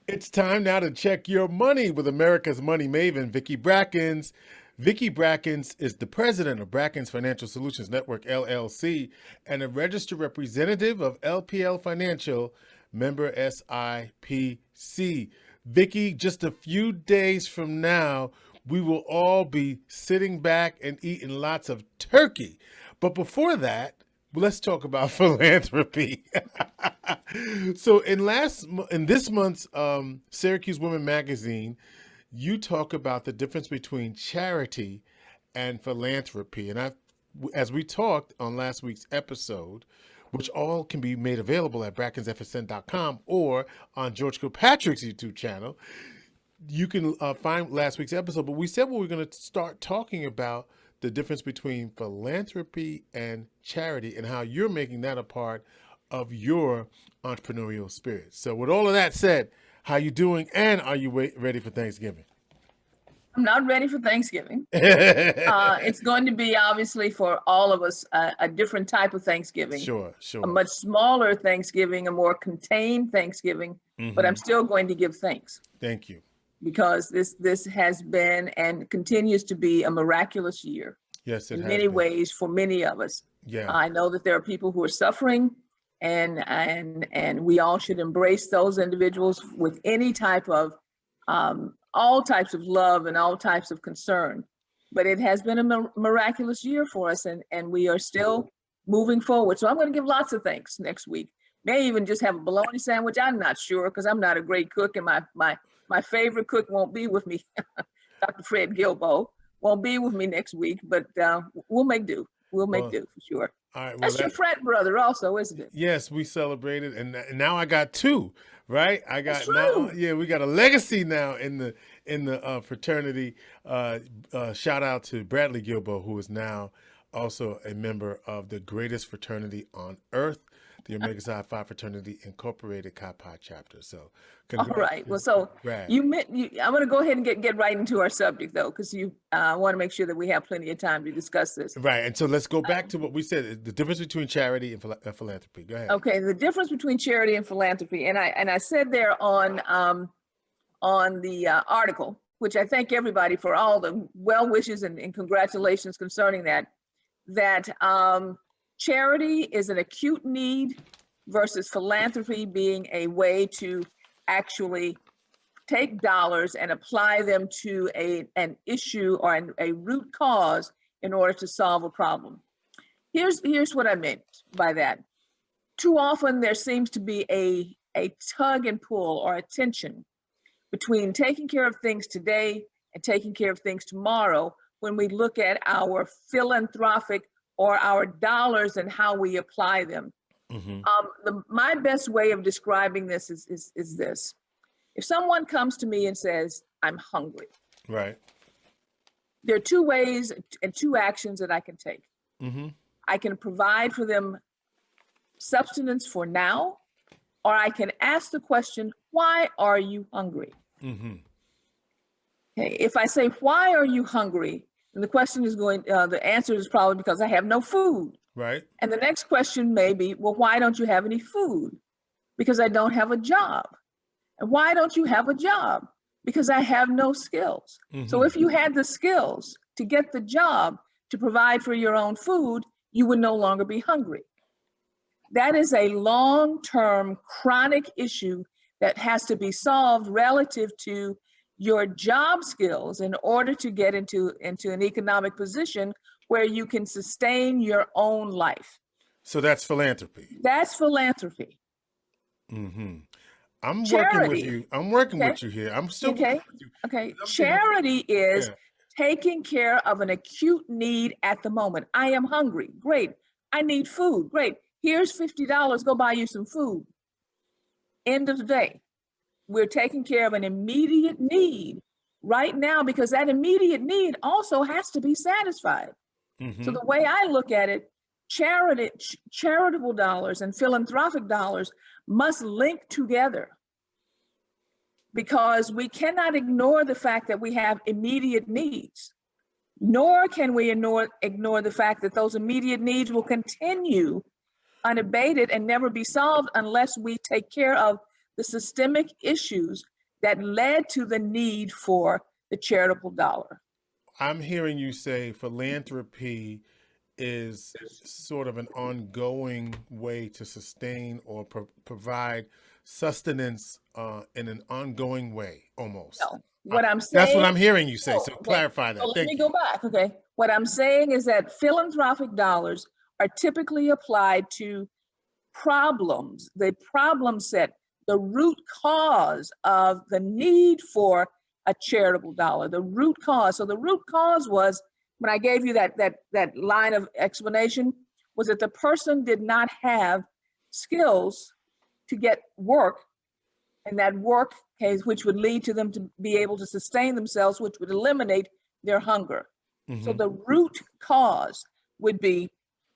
It's time now to check your money with America's money maven, Vicki Brackens. Vicki Brackens is the president of Brackens Financial Solutions Network, LLC, and a registered representative of LPL Financial, member SIPC. Vicki, just a few days from now, we will all be sitting back and eating lots of turkey. But before that, let's talk about philanthropy. So in this month's Syracuse Women magazine, you talk about the difference between charity and philanthropy. And as we talked on last week's episode, which all can be made available at brackensfsn.com or on George Kilpatrick's YouTube channel, you can find last week's episode. But we said we were going to start talking about the difference between philanthropy and charity and how you're making that a part of your entrepreneurial spirit. So with all of that said, how you doing, and are you ready for Thanksgiving? I'm not ready for Thanksgiving. It's going to be, obviously, for all of us, a different type of Thanksgiving. Sure. A much smaller Thanksgiving, a more contained Thanksgiving, but I'm still going to give thanks. Thank you. Because this has been and continues to be a miraculous year. Yes, it has in many ways for many of us. Yeah. I know that there are people who are suffering, and we all should embrace those individuals with any type of all types of love and all types of concern. But it has been a miraculous year for us, and we are still moving forward. So I'm going to give lots of thanks next week. May even just have a bologna sandwich. I'm not sure, because I'm not a great cook, and my favorite cook won't be with me. Dr. Fred Gilbo won't be with me next week, but we'll make do. We'll make do for sure. All right, that's your frat brother also, isn't it? Yes, we celebrated, and now I got two, right? I got that's true. Now, we got a legacy now in the fraternity. Shout out to Bradley Gilbo, who is now also a member of the greatest fraternity on earth, the Omega Psi Phi Fraternity Incorporated Chi Pi chapter. So, all right. Well, so Brad. I'm going to go ahead and get right into our subject, though, because you want to make sure that we have plenty of time to discuss this. Right. And so let's go back to what we said: the difference between charity and philanthropy. Go ahead. Okay. The difference between charity and philanthropy, and I said there on the article, which I thank everybody for all the well wishes and congratulations concerning that charity is an acute need versus philanthropy being a way to actually take dollars and apply them to an issue or a root cause in order to solve a problem. Here's what I meant by that. Too often there seems to be a tug and pull or a tension between taking care of things today and taking care of things tomorrow when we look at our philanthropic or our dollars and how we apply them. Mm-hmm. My best way of describing this is this. If someone comes to me and says, I'm hungry. Right. There are two ways and two actions that I can take. Mm-hmm. I can provide for them substance for now, or I can ask the question, why are you hungry? Mm-hmm. Okay. If I say, why are you hungry? And the question is the answer is probably because I have no food. Right. And the next question may be, well, why don't you have any food? Because I don't have a job. And why don't you have a job? Because I have no skills. Mm-hmm. So if you had the skills to get the job to provide for your own food, you would no longer be hungry. That is a long-term chronic issue that has to be solved relative to your job skills in order to get into an economic position where you can sustain your own life. So that's philanthropy. That's philanthropy. Mm-hmm. I'm charity. Working with you. I'm working with you here. I'm still working with you. Okay. Charity is taking care of an acute need at the moment. I am hungry. Great. I need food. Great. Here's $50. Go buy you some food. End of the day. We're taking care of an immediate need right now because that immediate need also has to be satisfied. Mm-hmm. So the way I look at it, charitable dollars and philanthropic dollars must link together. because we cannot ignore the fact that we have immediate needs, nor can we ignore the fact that those immediate needs will continue unabated and never be solved unless we take care of the systemic issues that led to the need for the charitable dollar. I'm hearing you say philanthropy is sort of an ongoing way to sustain or provide sustenance in an ongoing way, almost. No, what I'm saying, that's what I'm hearing you say. So okay, clarify that. so let Thank me you. go back. Okay, what I'm saying is that philanthropic dollars are typically applied to problems, the problem set, the root cause of the need for a charitable dollar, the root cause. So the root cause was, when I gave you that line of explanation, was that the person did not have skills to get work, and that work, which would lead to them to be able to sustain themselves, which would eliminate their hunger. Mm-hmm. So the root cause would be,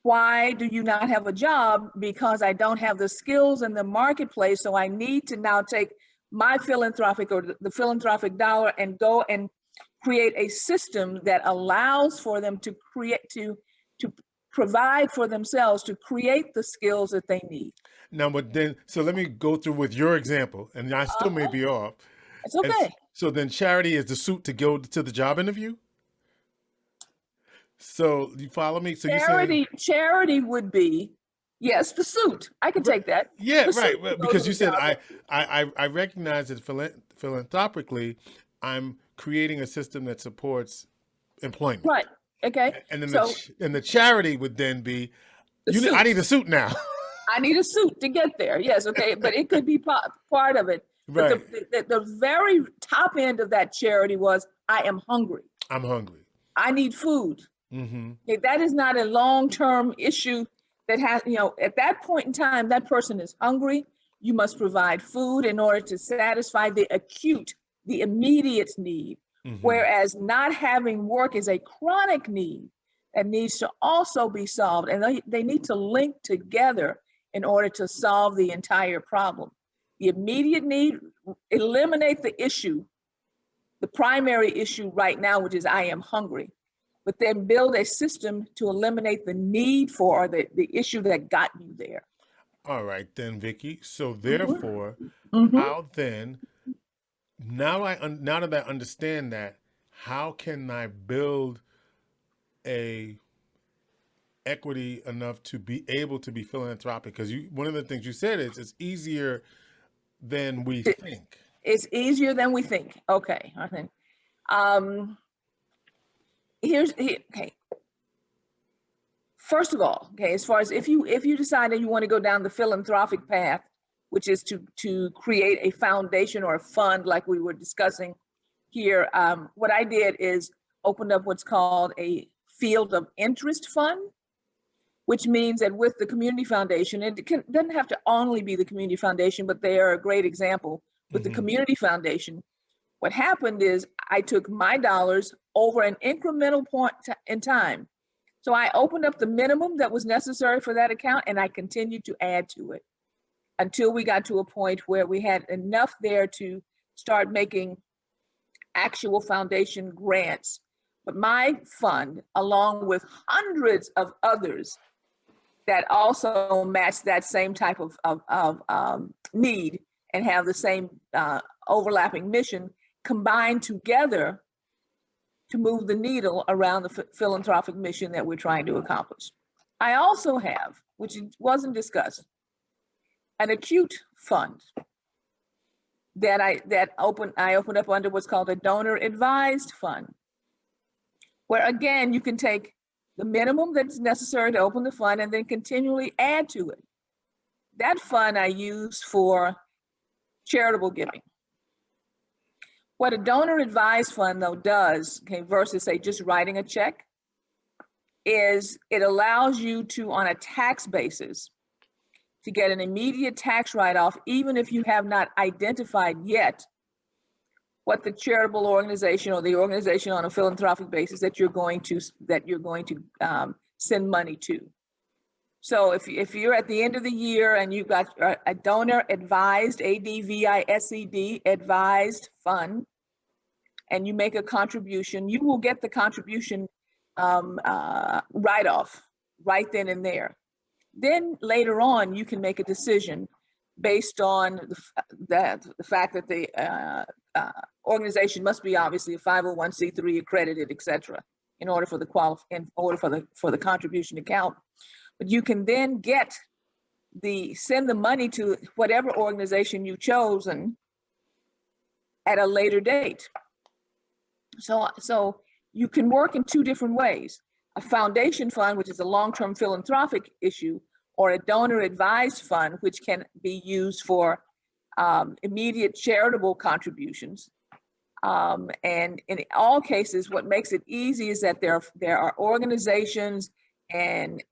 why do you not have a job? Because I don't have the skills in the marketplace, so I need to now take my philanthropic or the philanthropic dollar and go and create a system that allows for them to create, to provide for themselves, to create the skills that they need. Now, but then, so let me go through with your example, and I still may be off. It's okay. And so then charity is the suit to go to the job interview? So you follow me? So charity would be, yes, the suit. I can take that. Yeah, right. Because you said I recognize that philanthropically, I'm creating a system that supports employment. Right. Okay. And then the charity would then be, I need a suit now. I need a suit to get there. Yes. Okay. But it could be part of it. Right. But the very top end of that charity was, I am hungry. I'm hungry. I need food. Mm-hmm. Okay, that is not a long-term issue that has, at that point in time, that person is hungry. You must provide food in order to satisfy the immediate need. Mm-hmm. Whereas not having work is a chronic need that needs to also be solved. And they need to link together in order to solve the entire problem. The immediate need, eliminate the issue, the primary issue right now, which is I am hungry, but then build a system to eliminate the need for the issue that got you there. All right, then, Vicki. So therefore, how then, now that I understand that, how can I build a equity enough to be able to be philanthropic? Because one of the things you said is it's easier than we think. It's easier than we think. Okay, I think. Okay. First of all, okay, as far as if you decide that you want to go down the philanthropic path, which is to create a foundation or a fund like we were discussing here, what I did is opened up what's called a field of interest fund, which means that with the community foundation, doesn't have to only be the community foundation, but they are a great example. With the community foundation, what happened is I took my dollars over an incremental point in time. So I opened up the minimum that was necessary for that account, and I continued to add to it until we got to a point where we had enough there to start making actual foundation grants. But my fund, along with hundreds of others that also match that same type of need and have the same overlapping mission, combined together to move the needle around the philanthropic mission that we're trying to accomplish. I also have, which wasn't discussed, an acute fund that I opened up under what's called a donor advised fund, where again you can take the minimum that's necessary to open the fund and then continually add to it. That fund I use for charitable giving. What a donor advised fund though does, okay, versus say just writing a check, is it allows you to, on a tax basis, to get an immediate tax write-off, even if you have not identified yet what the charitable organization or the organization on a philanthropic basis that you're going to send money to. So if you're at the end of the year and you've got a donor advised, ADVISED, advised fund, and you make a contribution, you will get the contribution write-off right then and there. Then later on, you can make a decision based on the fact that the organization must be obviously a 501c3 accredited, et cetera, in order for the contribution to count. But you can then send the money to whatever organization you've chosen at a later date. So you can work in two different ways: a foundation fund, which is a long-term philanthropic issue, or a donor advised fund, which can be used for immediate charitable contributions. And in all cases, what makes it easy is that there are organizations and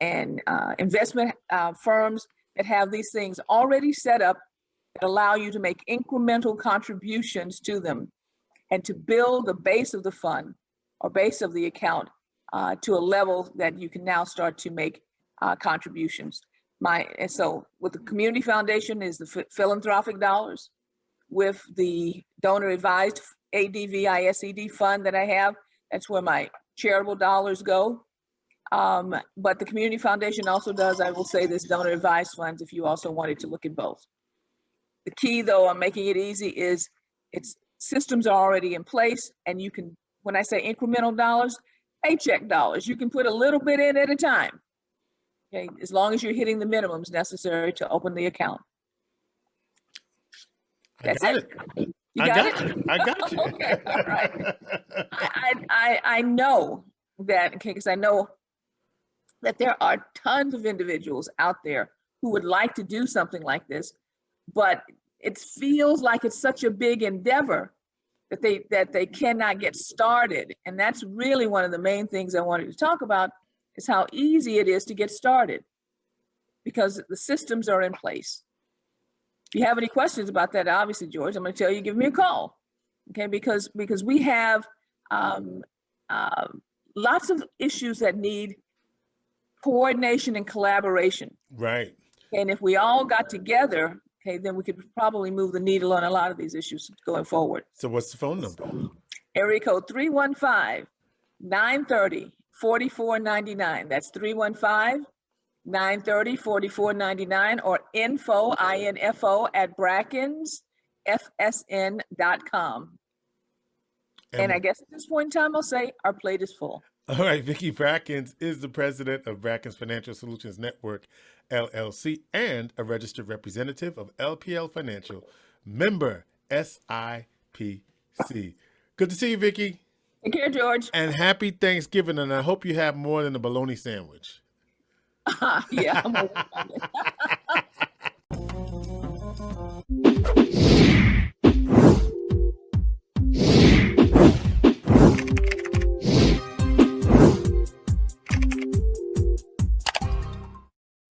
investment firms that have these things already set up that allow you to make incremental contributions to them and to build the base of the fund or base of the account to a level that you can now start to make contributions. And so with the community foundation is the philanthropic dollars. With the donor advised ADVISED fund that I have, that's where my charitable dollars go. But the community foundation also does, I will say, this donor advised funds if you also wanted to look at both. The key though on making it easy is its systems are already in place, and you can, when I say incremental dollars, paycheck dollars, you can put a little bit in at a time. Okay, as long as you're hitting the minimums necessary to open the account. That's it. You got it? I got you. Okay, all right. I know that, okay, because I know that there are tons of individuals out there who would like to do something like this, but it feels like it's such a big endeavor that they cannot get started. And that's really one of the main things I wanted to talk about, is how easy it is to get started because the systems are in place. If you have any questions about that, obviously, George, I'm going to tell you, give me a call, okay? Because we have lots of issues that need coordination and collaboration. Right. And if we all got together, okay, then we could probably move the needle on a lot of these issues going forward. So what's the phone number? Area code 315-930-4499. That's 315-930-4499 or info at brackensfsn.com. And I guess at this point in time, I'll say our plate is full. All right, Vicki Brackens is the president of Brackens Financial Solutions Network, LLC, and a registered representative of LPL Financial, member SIPC. Good to see you, Vicki. Take care, George. And happy Thanksgiving, and I hope you have more than a bologna sandwich. Yeah, I'm working on it.